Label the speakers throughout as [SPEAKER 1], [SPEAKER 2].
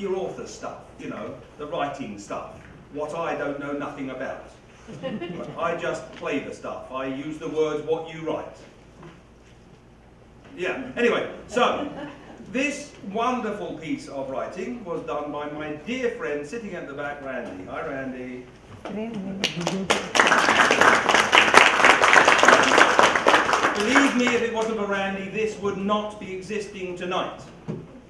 [SPEAKER 1] your author stuff, you know, the writing stuff, what I don't know nothing about. I just play the stuff. I use the words what you write. Yeah, anyway, so this wonderful piece of writing was done by my dear friend sitting at the back, Randy. Hi, Randy. Believe me, if it wasn't for Randy, this would not be existing tonight.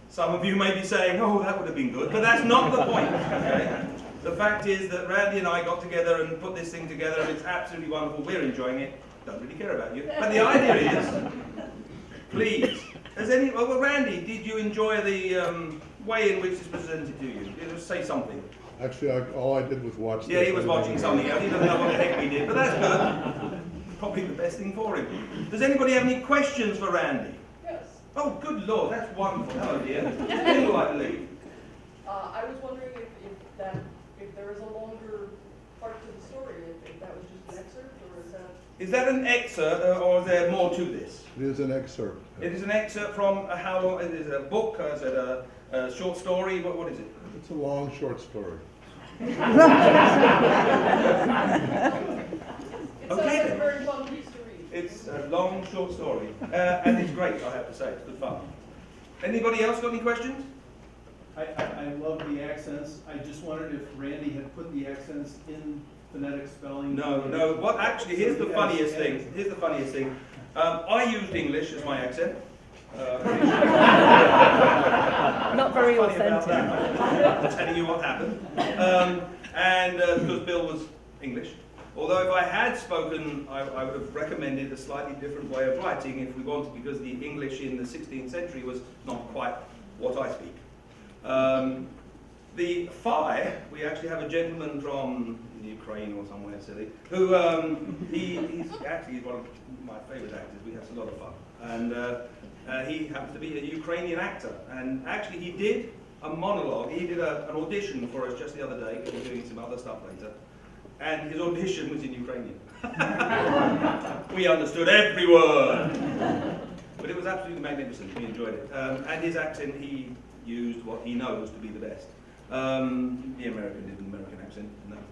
[SPEAKER 1] Some of you may be saying, oh, that would have been good, but that's not the point, okay? The fact is that Randy and I got together and put this thing together, and it's absolutely wonderful. We're enjoying it. Don't really care about you. But the idea is, please, well, Randy, did you enjoy the way in which this was presented to you? Just say something.
[SPEAKER 2] Actually, all I did was watch.
[SPEAKER 1] Yeah, he was watching something else. He doesn't know what the heck we did, but that's good. Probably the best thing for him. Does anybody have any questions for Randy?
[SPEAKER 3] Yes.
[SPEAKER 1] Oh, good Lord, that's wonderful. Hello, dear. Who would like to lead?
[SPEAKER 3] I was wondering if there is a longer part to the story, if that was just an excerpt, or is that...
[SPEAKER 1] Is that an excerpt, or is there more to this?
[SPEAKER 2] It is an excerpt.
[SPEAKER 1] It is an excerpt from how long? Is it a book? Is it a short story? What is it?
[SPEAKER 2] It's a long, short story.
[SPEAKER 3] It
[SPEAKER 1] Okay,
[SPEAKER 3] sounds like a
[SPEAKER 1] then.
[SPEAKER 3] very fun piece to read.
[SPEAKER 1] It's a long, short story, and it's great. I have to say, it's good fun. Anybody else got any questions?
[SPEAKER 4] I love the accents. I just wondered if Randy had put the accents in phonetic spelling.
[SPEAKER 1] No. What actually? Here's the funniest thing. Here's the funniest thing. I used English as my accent.
[SPEAKER 5] Not very
[SPEAKER 1] What's funny about
[SPEAKER 5] authentic.
[SPEAKER 1] that? I'm telling you what happened. And because Bill was English. Although if I had spoken, I would have recommended a slightly different way of writing if we wanted, because the English in the 16th century was not quite what I speak. The Phi, we actually have a gentleman from Ukraine or somewhere silly, who he's actually one of my favourite actors. We have a lot of fun. And he happens to be a Ukrainian actor. And actually he did a monologue. He did an audition for us just the other day. We're doing some other stuff later. And his audition was in Ukrainian. We understood every word. But it was absolutely magnificent. We enjoyed it. And his accent, he used what he knows to be the best. The American did an American accent, and that was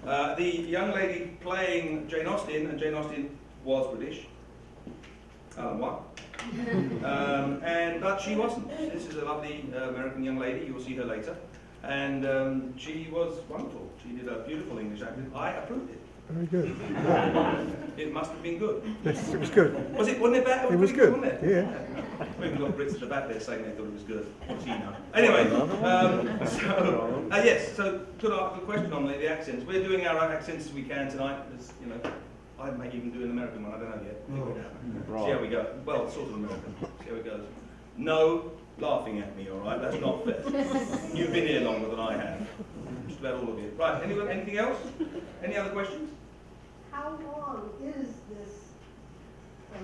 [SPEAKER 1] that. The young lady playing Jane Austen, and Jane Austen was British. What? But she wasn't. This is a lovely American young lady. You will see her later. And she was wonderful. She did a beautiful English accent. I approved it.
[SPEAKER 2] Very good.
[SPEAKER 1] It must have been good.
[SPEAKER 2] Yes, it was good.
[SPEAKER 1] Was it? Wasn't it bad?
[SPEAKER 2] It was
[SPEAKER 1] pretty
[SPEAKER 2] good.
[SPEAKER 1] Wasn't it?
[SPEAKER 2] Yeah.
[SPEAKER 1] We've even got Brits at the back there saying they thought it was good. What's he know? Anyway, yes. So good question on the accents. We're doing our accents as we can tonight. As, you know, I may even do an American one. I don't know yet. See how we go. Well, sort of American. See how it goes. No laughing at me. All right, that's not fair. You've been here longer than I have. Just about all of you. Right. Anything else? Any other questions?
[SPEAKER 6] How long is this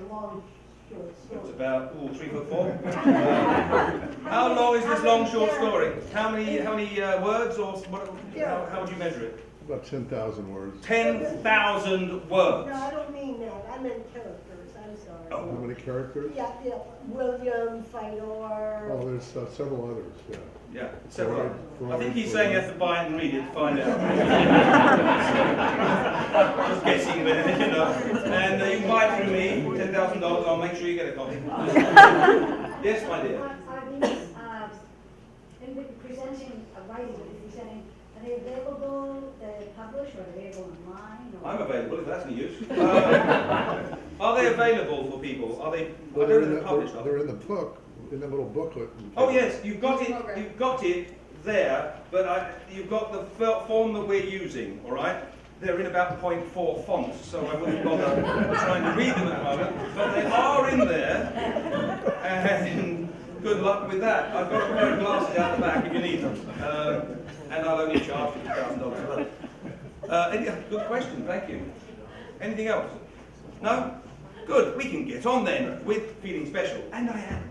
[SPEAKER 6] long short story?
[SPEAKER 1] It's about 3 foot 4. How long is this long short story? How many words, or what, how would you measure it?
[SPEAKER 2] About 10,000 words.
[SPEAKER 1] 10,000 words.
[SPEAKER 6] No, I don't mean that. I meant characters. I'm sorry.
[SPEAKER 1] Oh.
[SPEAKER 2] How many characters?
[SPEAKER 6] Yeah. William, Fedor.
[SPEAKER 2] Oh, there's several others, yeah.
[SPEAKER 1] Yeah, several.
[SPEAKER 2] For
[SPEAKER 1] I think he's
[SPEAKER 2] for-
[SPEAKER 1] saying you have to buy it and read it to find out. Just guessing there, you know. And you can buy it through me, $10,000. I'll make sure you get a copy. Yes, my dear.
[SPEAKER 7] Are these, in presenting a writing, are they available, published, or are they available online? Or?
[SPEAKER 1] I'm available if that's any use. Are they available for people? Are they?
[SPEAKER 2] Well,
[SPEAKER 1] I
[SPEAKER 2] they're,
[SPEAKER 1] don't
[SPEAKER 2] in
[SPEAKER 1] know
[SPEAKER 2] the,
[SPEAKER 1] published.
[SPEAKER 2] they're in the book, in the little booklet.
[SPEAKER 1] Oh yes, you've got it. You've got it there, but you've got the form that we're using. All right, they're in about 0.4 fonts, so I wouldn't bother trying to read them at the moment. But they are in there, and good luck with that. I've got a pair of glasses out the back if you need them, and I'll only charge $50,000 for that. Good question, thank you. Anything else? No? Good. We can get on then with feeling special, and I am.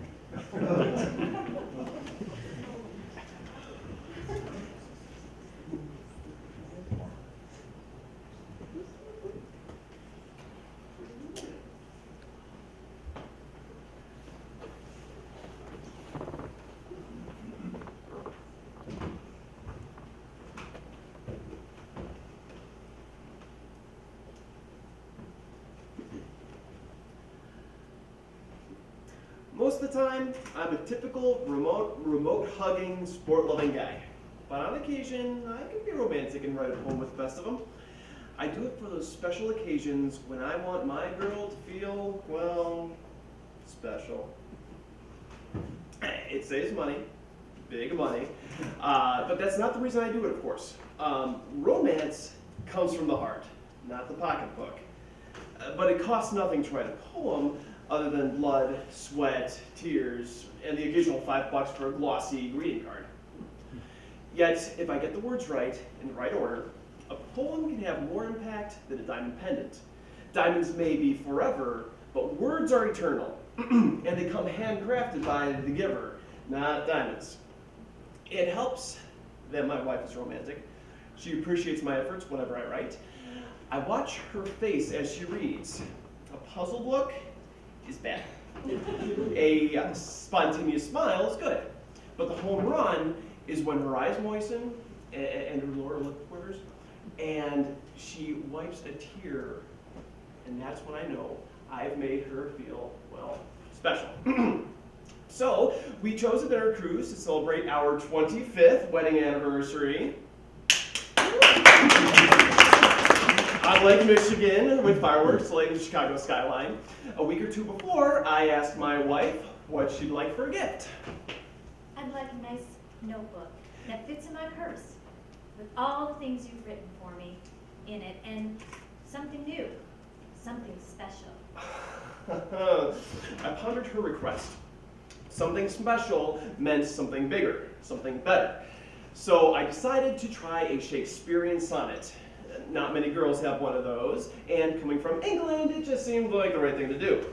[SPEAKER 8] most of the time, I'm a typical remote hugging, sport loving guy. But on occasion, I can be romantic and write a poem with the best of them. I do it for those special occasions when I want my girl to feel, well, special. It saves money, big money, but that's not the reason I do it, of course. Romance comes from the heart, not the pocketbook. But it costs nothing to write a poem other than blood, sweat, tears, and the occasional $5 for a glossy greeting card. Yet, if I get the words right, in the right order, a poem can have more impact than a diamond pendant. Diamonds may be forever, but words are eternal, and they come handcrafted by the giver, not diamonds. It helps that my wife is romantic. She appreciates my efforts whenever I write. I watch her face as she reads. A puzzle book is bad. A spontaneous smile is good. But the home run is when her eyes moisten and her lower lip quivers, and she wipes a tear, and that's when I know I've made her feel, well, special. So, we chose a dinner cruise to celebrate our 25th wedding anniversary on Lake Michigan with fireworks lighting the Chicago skyline. A week or two before, I asked my wife what she'd like for a gift.
[SPEAKER 9] I'd like a nice notebook that fits in my purse with all the things you've written for me in it and something new, something special.
[SPEAKER 8] I pondered her request. Something special meant something bigger, something better. So I decided to try a Shakespearean sonnet. Not many girls have one of those, and coming from England, it just seemed like the right thing to do.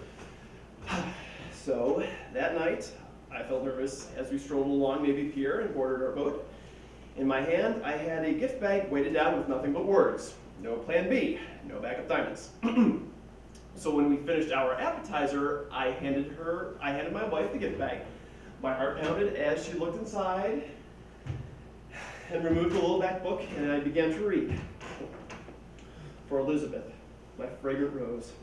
[SPEAKER 8] So that night, I felt nervous as we strolled along Navy Pier and boarded our boat. In my hand, I had a gift bag weighted down with nothing but words. No plan B, no backup diamonds. So when we finished our appetizer, I handed my wife the gift bag. My heart pounded as she looked inside and removed the little back book, and I began to read. For Elizabeth, my fragrant rose.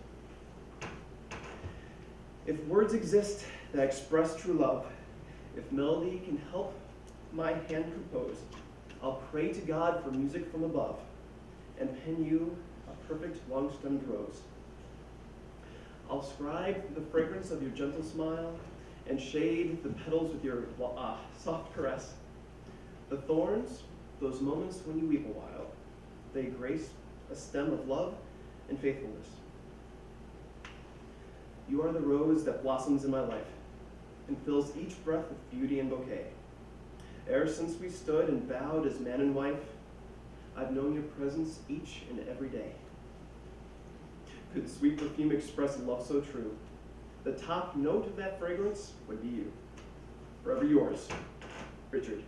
[SPEAKER 8] If words exist that express true love, if melody can help my hand compose, I'll pray to God for music from above and pen you a perfect long-stemmed rose. I'll scribe the fragrance of your gentle smile and shade the petals with your soft caress. The thorns, those moments when you weep a while, they grace a stem of love and faithfulness. You are the rose that blossoms in my life and fills each breath with beauty and bouquet. Ever since we stood and vowed as man and wife, I've known your presence each and every day. Could the sweet perfume express love so true? The top note of that fragrance would be you. Forever yours, Richard.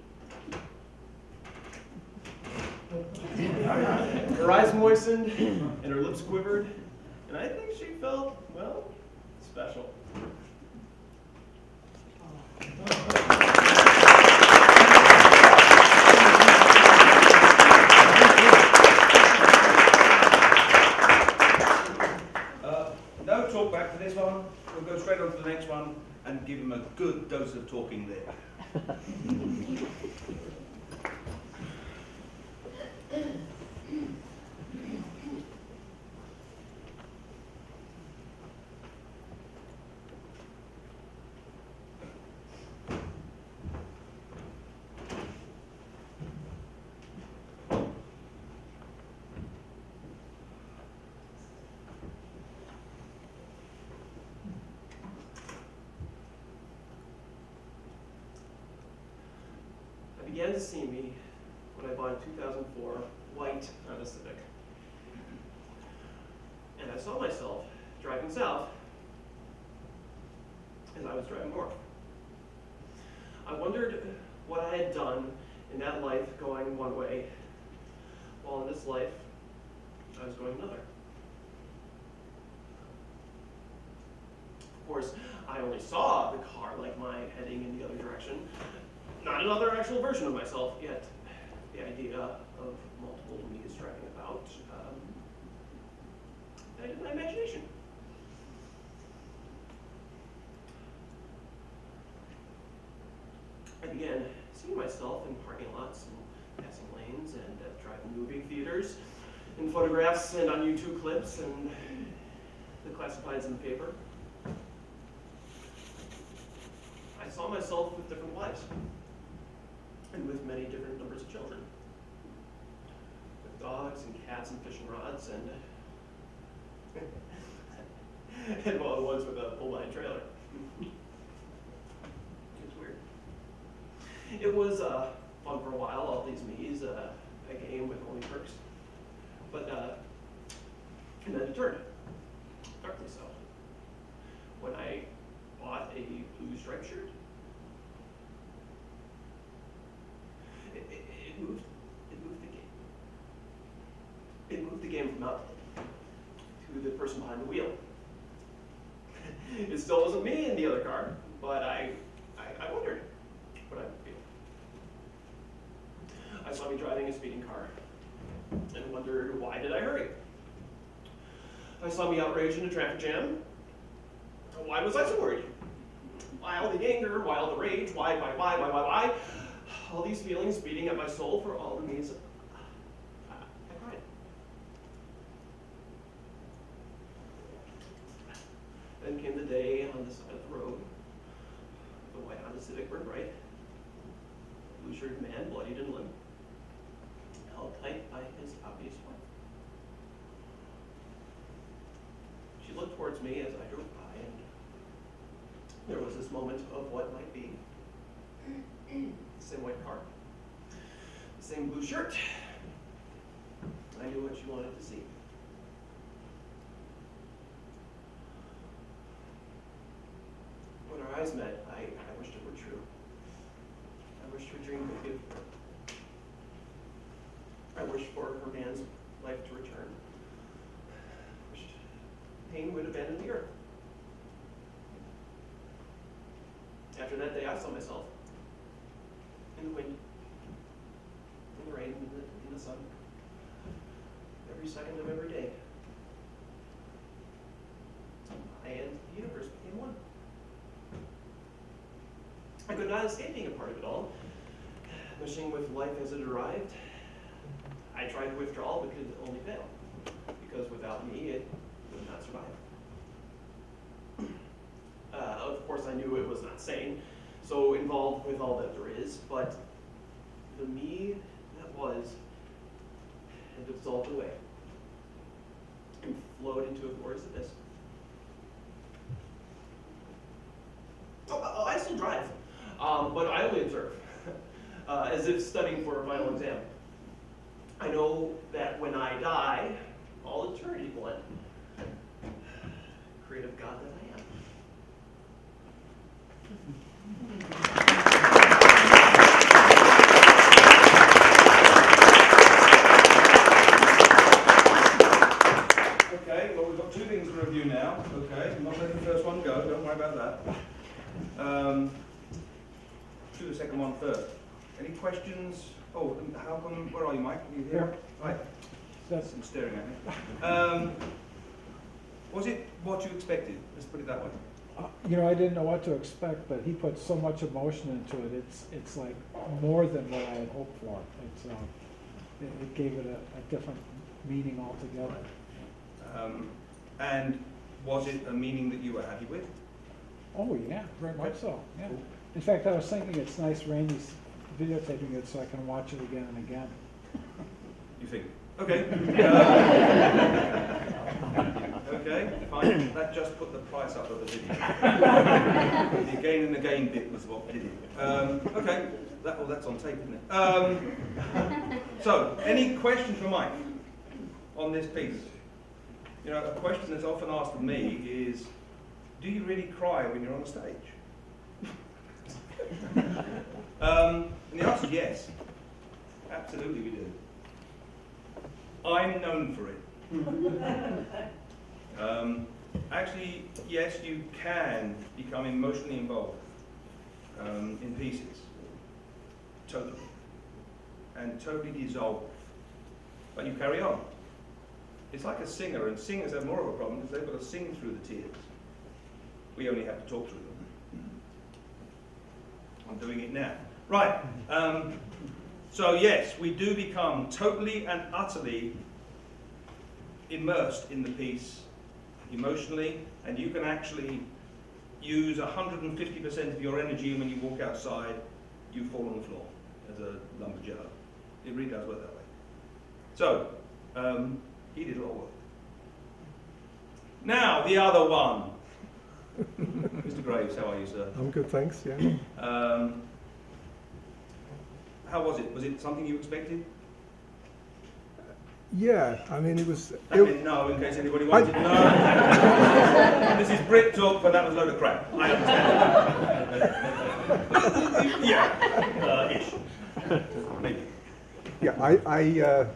[SPEAKER 8] Her eyes moistened and her lips quivered, and I think she felt, well, special.
[SPEAKER 1] No talk back for this one. We'll go straight on to the next one and give him a good dose of talking there.
[SPEAKER 8] Began to see me when I bought a 2004 white Honda Civic. And I saw myself driving south as I was driving north. I wondered what I had done in that life going one way, while in this life I was going another. Of course, I only saw the car like mine heading in the other direction. Not another actual version of myself, yet the idea of multiple me's driving about ignited my imagination. I began seeing myself in parking lots and passing lanes and driving movie theaters, in photographs and on YouTube clips and the classifieds in the paper. I saw myself with different wives and with many different numbers of children, with dogs and cats and fishing rods and and all the ones with a full-line trailer. It was weird. It was fun for a while, all these me's, a game with only perks. But, and then it turned, darkly so. When I bought a blue striped shirt, it moved the game. It moved the game from out to the person behind the wheel. It still wasn't me in the other car, but I wondered what I would feel. I saw me driving a speeding car and wondered, why did I hurry? I saw me outraged in a traffic jam. Why was I so worried? Why all the anger? Why all the rage? Why? All these feelings beating at my soul for all the means. I cried. Then came the day on the side of the road. The white Honda Civic burned bright. Blue-shirted man, bloodied and limp, held tight by his obvious wife. She looked towards me as I drove by, and there was this moment of what might be. The same white car, the same blue shirt. I knew what she wanted to see. When our eyes met, I wished it were true. I wished her dream could give her. I wished for her man's life to return. I wished pain would abandon the earth. After that day, I saw myself in the wind, in the rain, in the sun, every second of every day. I and the universe became one. I could not escape being a part of it all, wishing with life as it arrived. I tried to withdraw, but could only fail, because without me, it would not survive. Of course, I knew it was not sane, so involved with all that there is, but the me that was had dissolved away and flowed into a glorious abyss. Oh, I still drive, but I only observe, as if studying for a final exam. I know that when I die, all eternity will end. Creative God that I am.
[SPEAKER 1] Okay, well, we've got two things to review now. Okay, I'm not letting the first one go, don't worry about that. Do the second one first. Any questions? Oh, how come, where are you, Mike? Are you here? Right.
[SPEAKER 10] That's,
[SPEAKER 1] I'm staring at me. Was it what you expected? Let's put it that way.
[SPEAKER 10] you know, I didn't know what to expect, but he put so much emotion into it. It's like more than what I had hoped for. It's it gave it a different meaning altogether.
[SPEAKER 1] And was it a meaning that you were happy with?
[SPEAKER 10] Oh yeah, very much so. Yeah. In fact, I was thinking it's nice Randy's videotaping it so I can watch it again and again.
[SPEAKER 1] You think? Okay. Okay, fine. That just put the price up of the video. The again and again bit was what did it. Okay, that's on tape, isn't it? So, any questions for Mike on this piece? You know, a question that's often asked of me is, do you really cry when you're on the stage? And the answer is yes. Absolutely we do. I'm known for it. Actually, yes, you can become emotionally involved in pieces. Totally. And totally dissolve. But you carry on. It's like a singer, and singers have more of a problem because they've got to sing through the tears. We only have to talk through them. I'm doing it now. Right. So yes, we do become totally and utterly immersed in the piece emotionally, and you can actually use 150% of your energy, and when you walk outside, you fall on the floor as a lumberjack. It really does work that way. So, he did a lot of work. Now, the other one. Mr. Graves, how are you, sir?
[SPEAKER 11] I'm good, thanks, yeah.
[SPEAKER 1] How was it? Was it something you expected?
[SPEAKER 11] Yeah, I mean, it was...
[SPEAKER 1] That meant no, in case anybody wanted to know. This is Brit talk, but that was a load of crap. I understand. Yeah, ish. Maybe.
[SPEAKER 11] Yeah,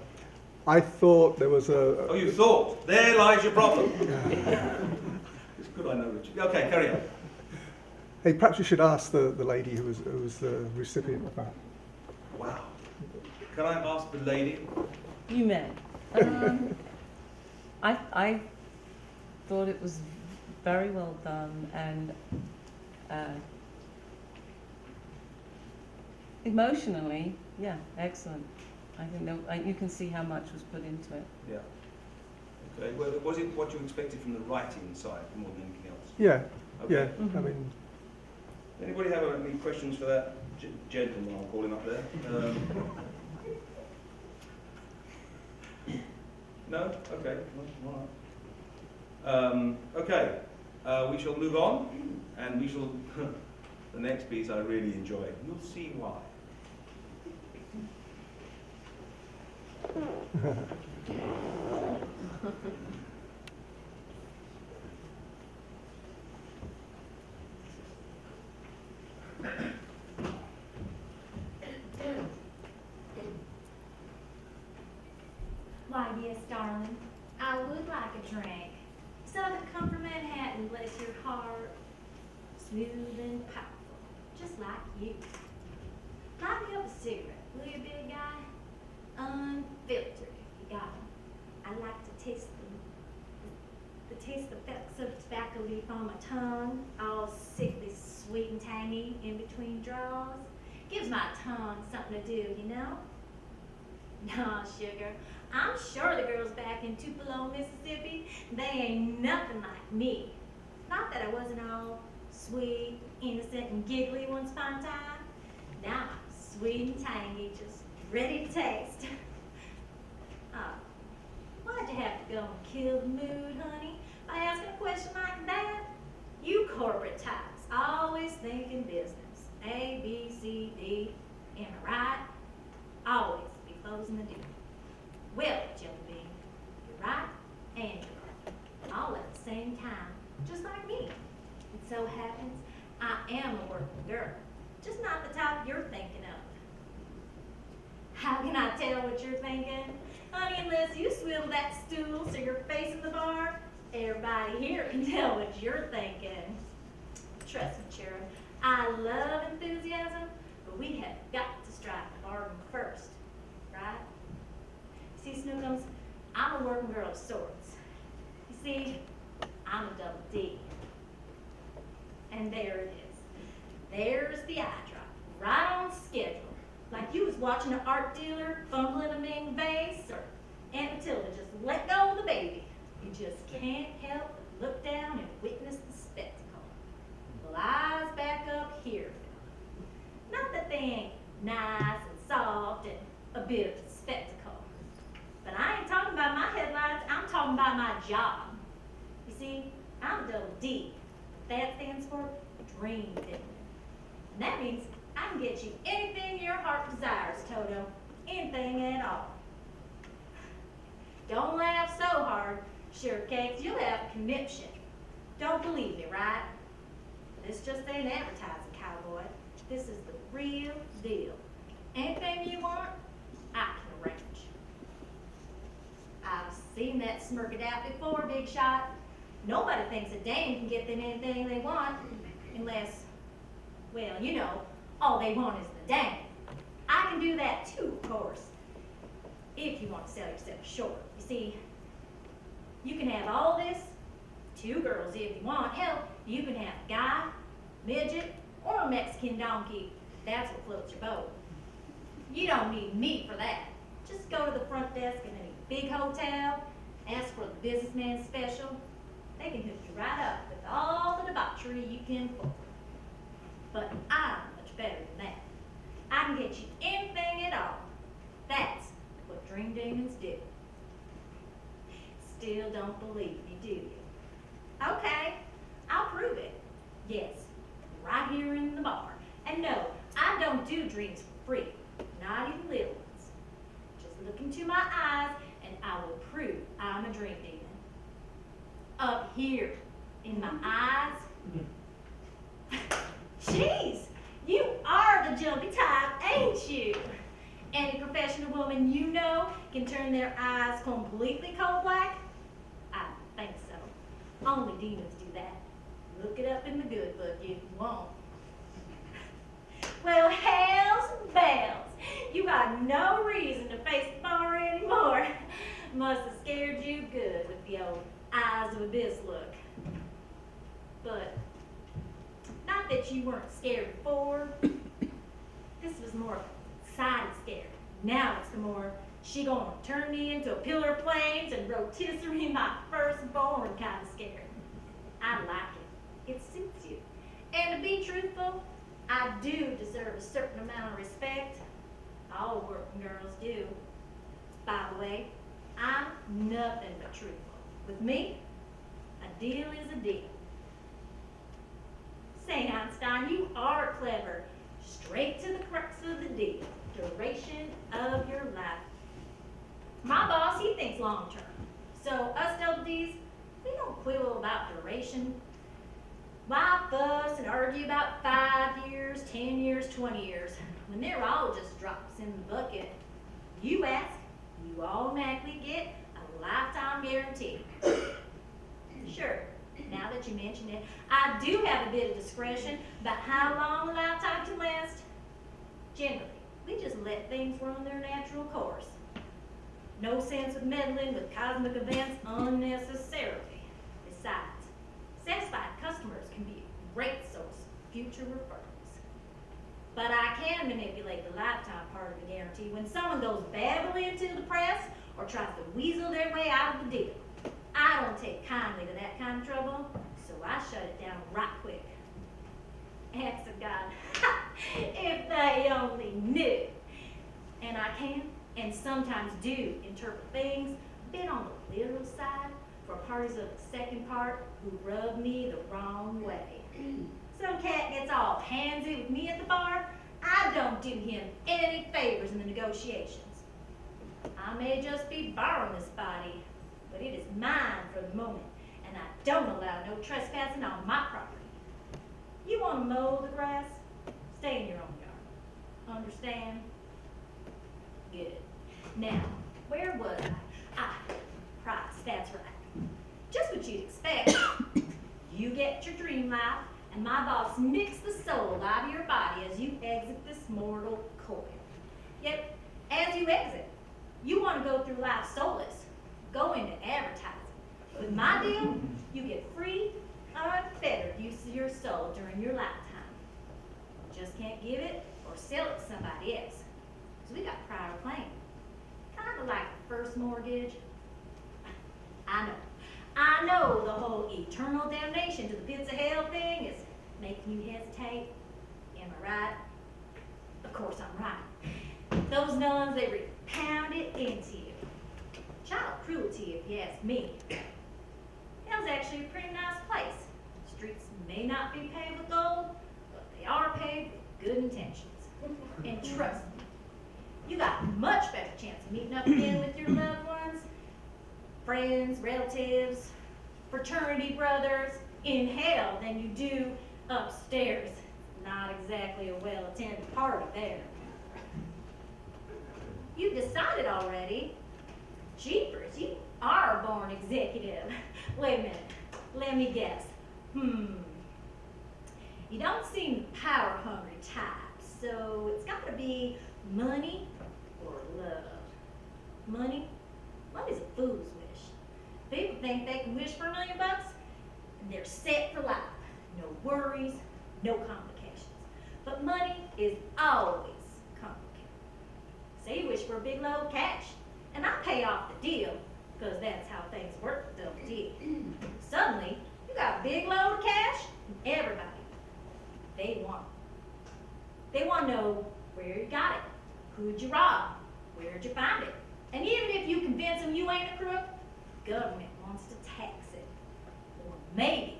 [SPEAKER 11] I thought there was a...
[SPEAKER 1] Oh, you thought? There lies your problem. It's good I know, Richard. Okay, carry on.
[SPEAKER 11] Hey, perhaps you should ask the lady who was the recipient of that.
[SPEAKER 1] Wow. Can I ask the lady?
[SPEAKER 5] You may. I thought it was very well done, and emotionally, yeah, excellent. I think you can see how much was put into it.
[SPEAKER 1] Yeah. Okay. Well, was it what you expected from the writing side more than anything else?
[SPEAKER 11] Yeah,
[SPEAKER 1] Okay.
[SPEAKER 11] yeah,
[SPEAKER 5] Mhm.
[SPEAKER 11] I mean...
[SPEAKER 1] Anybody have any questions for that gentleman? I'll call him up there. No? Okay. Well, all right. Okay. We shall move on, and we shall. The next piece I really enjoy. You'll see why.
[SPEAKER 9] Why, yes, darling, I would like a drink. So that come from Manhattan, bless your heart. Smooth and powerful, just like you. Light me up a cigarette, will you, big guy? Unfiltered, if you got 'em. I like to taste the taste effects of tobacco leaf on my tongue, all sickly sweet and tangy in between draws. Gives my tongue something to do, you know? Nah, sugar, I'm sure the girls back in Tupelo, Mississippi, they ain't nothing like me. Not that I wasn't all sweet, innocent, and giggly once upon a time. Now I'm sweet and tangy, just ready to taste. Why'd you have to go and kill the mood, honey, by asking a question like that? You corporate types always thinking business. A, B, C, D, am I right? Always be closing the deal. Well, Jelly Bean, you're right and you're wrong, all at the same time, just like me. It so happens I am a working girl, just not the type you're thinking of. How can I tell what you're thinking? Honey, unless you swivel that stool so you're facing the bar, everybody here can tell what you're thinking. Trust me, Cherub, I love enthusiasm, but we have got to strike the bargain first, right? See, Snookums, I'm a working girl of sorts. You see, I'm a double D. And there it is. There's the eye drop, right on schedule. Like you was watching an art dealer fumbling a Ming vase, or Aunt Matilda just let go of the baby. You just can't help but look down and witness the spectacle. Well, eyes back up here, fella. Not that they ain't nice and soft and a bit of a spectacle. But I ain't talking about my headlines, I'm talking about my job. You see, I'm a double D. That stands for dream fitment. And that means I can get you anything your heart desires, Toto. Anything at all. Don't laugh so hard, sure cakes, you'll have a conniption. Don't believe me, right? This just ain't advertising, cowboy. This is the real deal. Anything you want, I can arrange. I've seen that smirk it out before, big shot. Nobody thinks a dame can get them anything they want, unless, well, you know, all they want is the dame. I can do that too, of course, if you want to sell yourself short. You see, you can have all this, 2 girls if you want. Hell, you can have a guy, midget, or a Mexican donkey. if that's what floats your boat. You don't need me for that. Just go to the front desk in any big hotel, ask for the businessman special. They can hook you right up with all the debauchery you can afford. But I'm much better than that. I can get you anything at all. That's what Dream Demons do. Still don't believe me, do you? Okay, I'll prove it. Yes, right here in the bar. And no, I don't do dreams for free, not even little ones. Just look into my eyes and I will prove I'm a dream demon. Up here, in my eyes. Jeez, you are the jumpy type, ain't you? Any professional woman you know can turn their eyes completely cold black? I think so. Only demons do that. Look it up in the good book if you want. Well, hells bells. You got no reason to face the bar anymore. Must have scared you good with the old eyes of abyss look. But not that you weren't scared before. This was more excited scared. Now it's the more she gonna turn me into a pillar of flames and rotisserie my firstborn kind of scared. I like it. It suits you. And to be truthful, I do deserve a certain amount of respect. All working girls do. By the way, I'm nothing but truthful. With me, a deal is a deal. St. Einstein, you are clever. Straight to the crux of the deal. Duration of your life. My boss, he thinks long term. So us double Ds, we don't quibble about duration. Why fuss and argue about 5 years, 10 years, 20 years, when they're all just drops in the bucket? You ask, you automatically get a lifetime guarantee. Sure, now that you mention it, I do have a bit of discretion about how long a lifetime can last. Generally, we just let things run their natural course. No sense of meddling with cosmic events unnecessarily. Besides, satisfied customers can be a great source of future referrals. But I can manipulate the lifetime part of the guarantee when someone goes babbling to the press or tries to weasel their way out of the deal. I don't take kindly to that kind of trouble, so I shut it down right quick. Acts of God, if they only knew. And I can, and sometimes do, interpret things a bit on the literal side for parties of the second part who rub me the wrong way. Some cat gets all handsy with me at the bar, I don't do him any favors in the negotiations. I may just be borrowing this body, but it is mine for the moment, and I don't allow no trespassing on my property. You want to mow the grass? Stay in your own yard. Understand? Good. Now, where was I? Ah, price, that's right. Just what you'd expect. You get your dream life, and my boss nicks the soul out of your body as you exit this mortal coil. Yet, as you exit, you want to go through life soulless, go into advertising. With my deal, you get free, unfettered use of your soul during your lifetime. Just can't give it or sell it to somebody else. So we got prior claim. Kind of like the first mortgage. I know the whole eternal damnation to the pits of hell thing is making you hesitate. Am I right? Of course I'm right. Those nuns, they pound it into you. Child cruelty, if you ask me. Hell's actually a pretty nice place. Streets may not be paved with gold, but they are paved with good intentions. And trust me, you got a much better chance of meeting up again with your loved ones, friends, relatives, fraternity brothers in hell than you do upstairs. Not exactly a well-attended party there. You've decided already. Jeepers, you are a born executive. Wait a minute, let me guess. You don't seem the power-hungry type, so it's gotta be money or love. Money? Money's a fool's wish. People think they can wish for $1 million and they're set for life. No worries, no complications. But money is always complicated. Say you wish for a big load of cash, and I pay off the deal, because that's how things work with Double D. Suddenly, you got a big load of cash, and everybody, they want it. They want to know where you got it, who'd you rob, where'd you find it. And even if you convince them you ain't a crook, government wants to tax it. Or maybe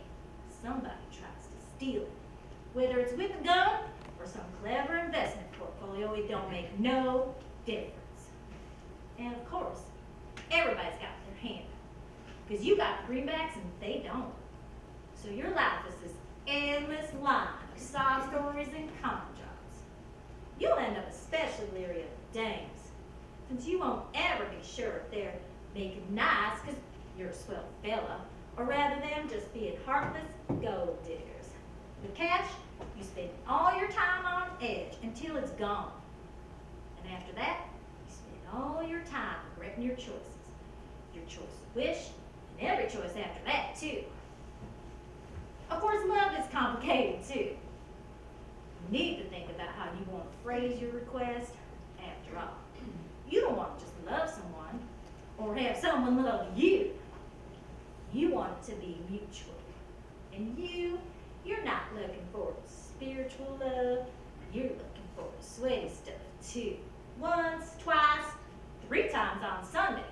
[SPEAKER 9] somebody tries to steal it. Whether it's with a gun or some clever investment portfolio, it don't make no difference. And of course, everybody's got their hand. Because you got greenbacks and they don't. So your life is this endless line of sob stories and con jobs. You'll end up especially leery of dames, since you won't ever be sure if they're making nice because you're a swell fella, or rather them just being heartless gold diggers. With cash, you spend all your time on edge until it's gone. And after that, you spend all your time regretting your choices. Your choice of wish, and every choice after that, too. Of course, love is complicated, too. You need to think about how you want to phrase your request. After all, you don't want to just love someone, or have someone love you. You want it to be mutual. And you're not looking for spiritual love, you're looking for the sweaty stuff, too. Once, twice, 3 times on Sunday.